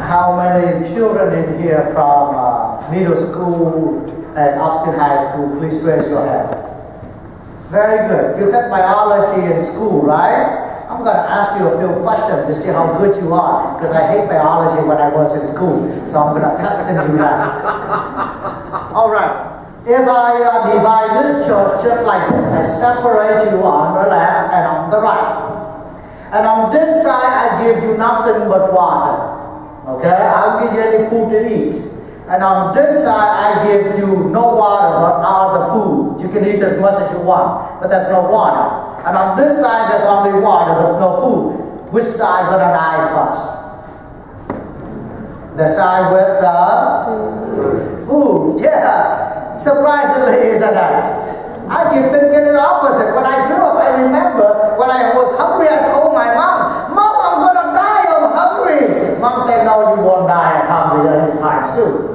How many children in here from middle school and up to high school? Please raise your hand. Very good. You took biology in school, right? I'm going to ask you a few questions to see how good you are, because I hate biology when I was in school. So I'm going to test you that. All right. If I divide this church just like this, I separate you on the left and on the right. And on this side, I give you nothing but water. Okay? I don't give you any food to eat. And on this side, I give you no water but all the food. You can eat as much as you want, but there's no water. And on this side, there's only water with no food. Which side gonna die first? The side with the food. Yes. Surprisingly, isn't that? I keep thinking the opposite. When I grew up, I remember when I was hungry, I told my mom, "Mom, I'm gonna die, I'm hungry." Mom said, "No, you won't die hungry anytime soon."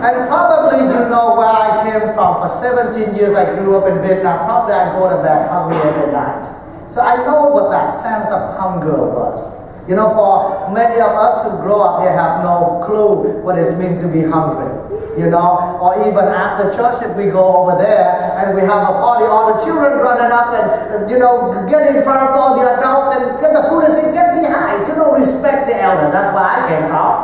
And probably you know where I came from. For 17 years I grew up in Vietnam. Probably I go to bed hungry every night. So I know what that sense of hunger was. You know, for many of us who grow up here have no clue what it means to be hungry. You know, or even after church if we go over there and we have a party, all the children running up and you know, get in front of all the adults and get the food and say, "Get behind." You know, respect the elders. That's where I came from.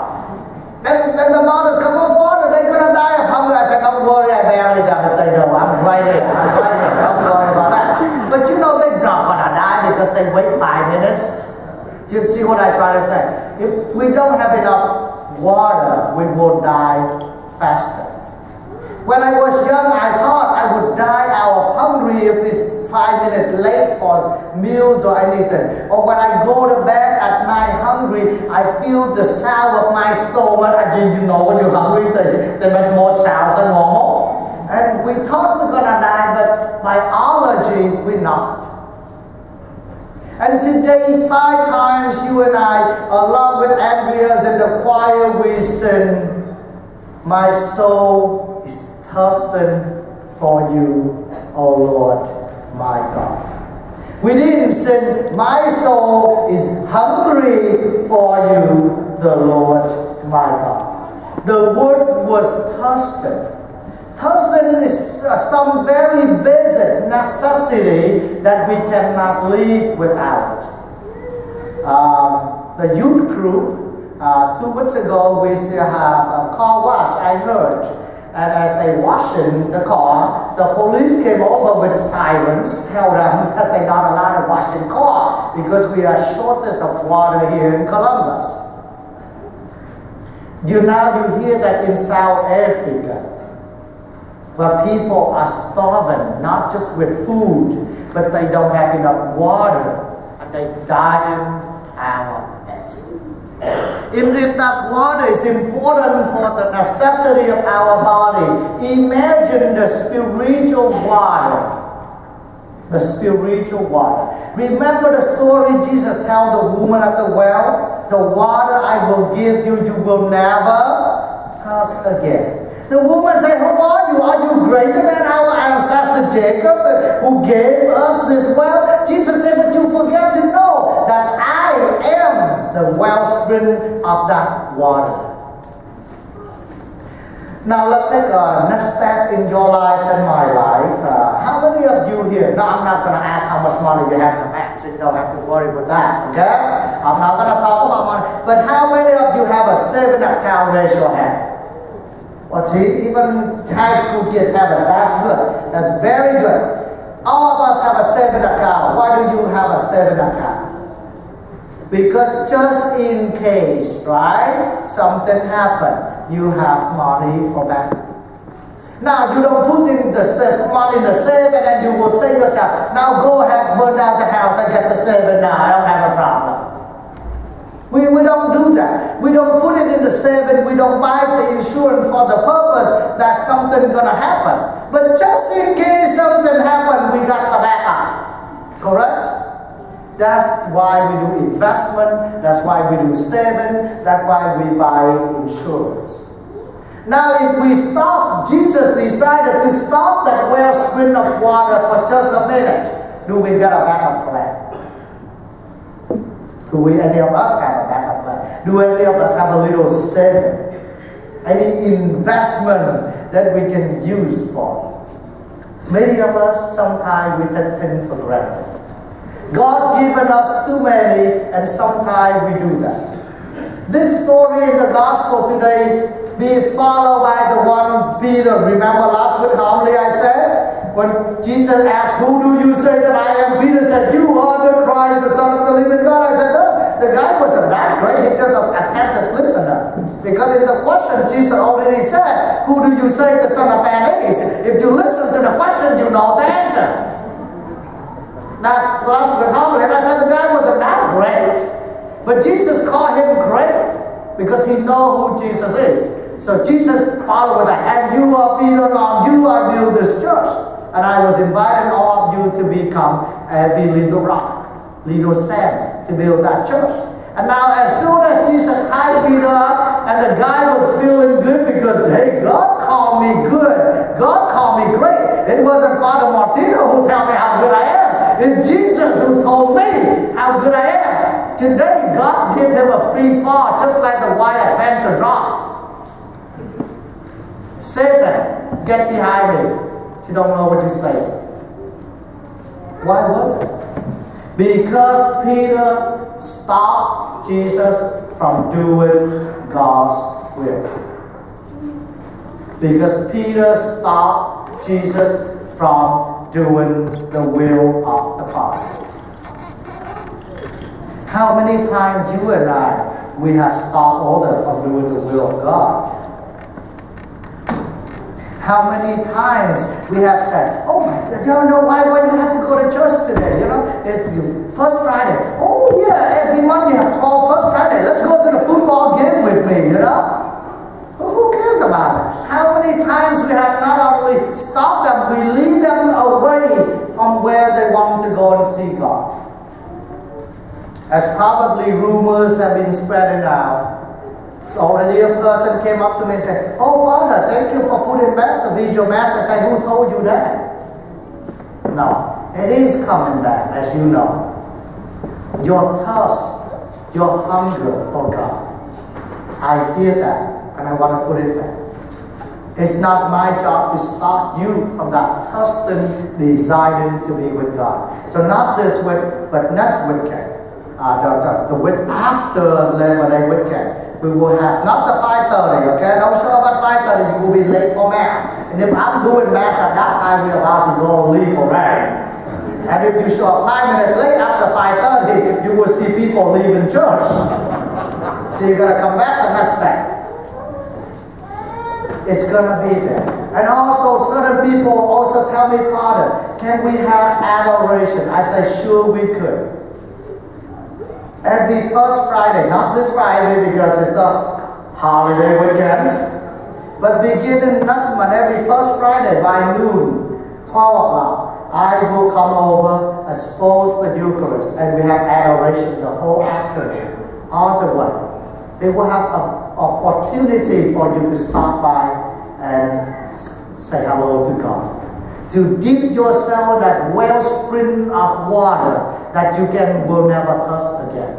And the mothers come, "Oh, Father, they're going to die of hunger." I said, "Don't worry, I buried them if they know. I'm right here. I'm right here. Don't worry about that." But you know, they're not going to die because they wait 5 minutes. You see what I try to say? If we don't have enough water, we will die faster. When I was young, I thought I would die out of hungry if it's 5 minutes late for meals or anything. Or when I go to bed at night hungry, I feel the sound of my stomach. You know, when you're hungry, they make more sounds than normal. And we thought we're going to die, but biology, we're not. And today, 5 times, you and I, along with Andreas in the choir, we sing, "My soul is thirsting for you, O Lord, my God." We didn't sing, "My soul is hungry for you, the Lord, my God." The word was thirsting. Thirsting is some very basic necessity that we cannot live without. The youth group, 2 weeks ago, we still have a car wash, I heard. And as they washing the car, the police came over with sirens, tell them that they're not allowed to wash the car because we are shortage of water here in Columbus. You hear that in South Africa, where people are starving, not just with food, but they don't have enough water, and they're dying out of it. Even if that water is important for the necessity of our body, imagine the spiritual water. The spiritual water. Remember the story Jesus told the woman at the well? "The water I will give you, you will never thirst again." The woman said, "Who are you? Are you greater than our ancestor Jacob who gave us this well?" Jesus said, "But you forget to know that I am the wellspring of that water." Now let's take a next step in your life and my life. How many of you here, now I'm not going to ask how much money you have in the bank, so you don't have to worry about that, okay? I'm not going to talk about money. But how many of you have a saving account? Raise your hand. Well, see, even high school kids have it. That's good. That's very good. All of us have a saving account. Why do you have a saving account? Because just in case, right, something happened, you have money for backup. Now, you don't put in the money in the safe and then you will say to yourself, "Now go ahead, burn down the house and get the saving now. I don't have a problem." We don't do that. We don't put it in the saving. We don't buy the insurance for the purpose that something's going to happen. But just in case something happened, we got the backup. Correct? That's why we do investment. That's why we do saving. That's why we buy insurance. Now, if we stop, Jesus decided to stop that wellspring of water for just a minute. Do we get a backup plan? Do any of us have a backup plan? Do any of us have a little saving? Any investment that we can use for? Many of us, sometimes we take things for granted. God given us too many, and sometimes we do that. This story in the gospel today be followed by the one Peter. Remember last week how humbly I said? When Jesus asked, who do you say that I am? Peter said, you are the Christ, the Son of the living God. I said, no, the guy wasn't that great. He just an attentive listener. Because in the question, Jesus already said, who do you say the Son of Man is? If you listen to the question, you know the answer. That's last week humbly. And I said, the guy wasn't that great. But Jesus called him great because he know who Jesus is. So Jesus followed with that. And you are Peter, and on you I build this church. And I was inviting all of you to become every little rock, little sand to build that church. And now as soon as Jesus hyped Peter up, and the guy was feeling good because, hey, God called me good. God called me great. It wasn't Father Martino who told me how good I am. It's Jesus who told me how good I am. Today, God gave him a free fall, just like the white adventure drop. Satan, get behind me. You don't know what you're saying. Why was it? Because Peter stopped Jesus from doing God's will. Because Peter stopped Jesus from doing the will of the Father. How many times you and I, we have stopped others from doing the will of God? How many times we have said, oh my God, you don't know why you have to go to church today, you know? It's First Friday. Oh yeah, every month you have 12 First Friday. Let's go to the football game with me, you know? Well, who cares about it? How many times we have not only stopped them, we lead them away from where they want to go and see God. As probably rumors have been spreading out, so already a person came up to me and said, oh Father, thank you for putting back the visual mass. I said, who told you that? No, it is coming back, as you know. Your thirst, your hunger for God. I hear that, and I want to put it back. It's not my job to stop you from that thirsting, desiring to be with God. So not this week, but next weekend. The week after Labor Day weekend, we will have, not the 5:30, okay? Don't show up at 5:30, you will be late for Mass. And if I'm doing Mass at that time, we're about to go and leave already. And if you show up 5 minutes late after 5:30, you will see people leaving church. So you're going to come back the next day. It's going to be there. And also, certain people also tell me, Father, can we have adoration? I say, sure we could. Every first Friday, not this Friday because it's the holiday weekend, but beginning next month, every first Friday by noon, 12 o'clock, I will come over, expose the Eucharist, and we have adoration the whole afternoon, all the way. They will have an opportunity for you to stop by and say hello to God. To dip yourself in that wellspring of water that you will never thirst again.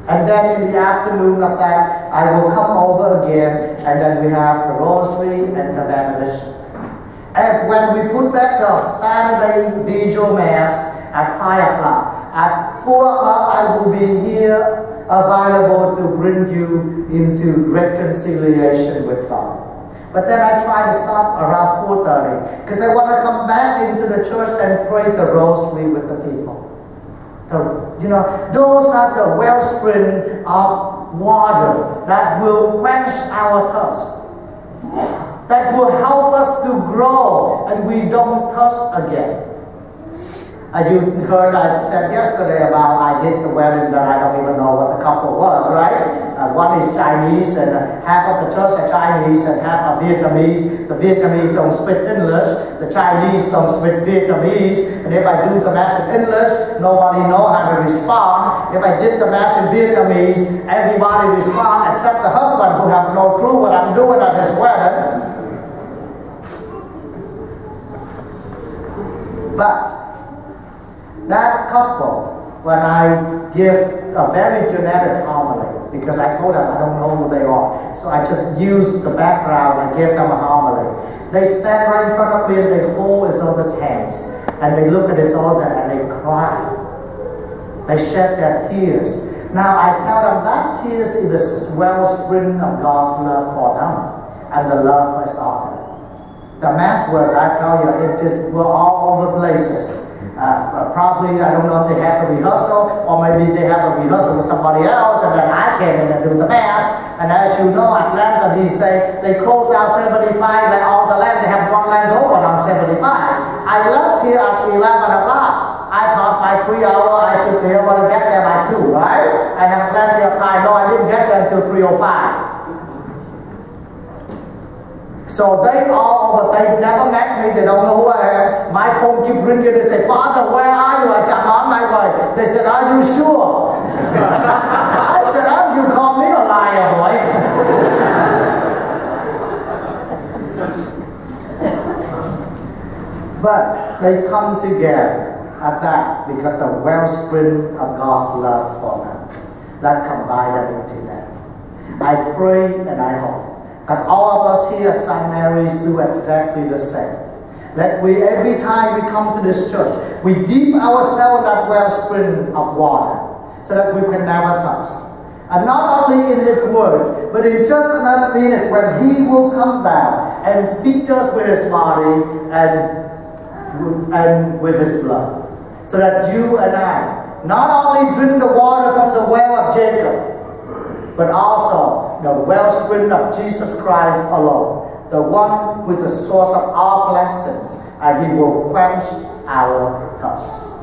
And then in the afternoon of that, I will come over again, and then we have the rosary and the benediction. And when we put back the Saturday Vigil Mass at 5 o'clock, at 4 o'clock I will be here available to bring you into reconciliation with God. But then I try to stop around 4:30 because I want to come back into the church and pray the rosary with the people. Those are the wellspring of water that will quench our thirst, that will help us to grow and we don't thirst again. As you heard, I said yesterday about I did the wedding that I don't even know what the couple was, right? One is Chinese, and half of the church are Chinese, and half are Vietnamese. The Vietnamese don't speak English. The Chinese don't speak Vietnamese. And if I do the Mass in English, nobody knows how to respond. If I did the Mass in Vietnamese, everybody responds except the husband who have no clue what I'm doing at his wedding. But that couple when I give a very generic homily, because I told them I don't know who they are. So I just used the background and gave them a homily. They stand right in front of me and they hold his other's hands. And they look at his altar and they cry. They shed their tears. Now I tell them that tears is the wellspring of God's love for them and the love for his altar. The mass words, I tell you, it just were all over places. Probably, I don't know if they have a rehearsal, or maybe they have a rehearsal with somebody else, and then I came in and do the mass. And as you know, Atlanta these days, they close out 75, like all the land, they have one land open on 75. I left here at 11 o'clock. I thought by 3 hours I should be able to get there by 2, right? I have plenty of time. No, I didn't get there until 3:05. So they all over, they never met me, they don't know who I am. My phone keeps ringing, they say, Father, where are you? I said, I'm on my way. They said, are you sure? I said, you call me a liar, boy. But they come together at that because the wellspring of God's love for them, that combined them into them. I pray and I hope that all of us here at St. Mary's do exactly the same. That we, every time we come to this church, we dip ourselves in that wellspring of water so that we can never thirst. And not only in his word, but in just another minute when he will come down and feed us with his body and with his blood. So that you and I not only drink the water from the well of Jacob, but also the wellspring of Jesus Christ alone, the one with the source of all blessings, and he will quench our thirst.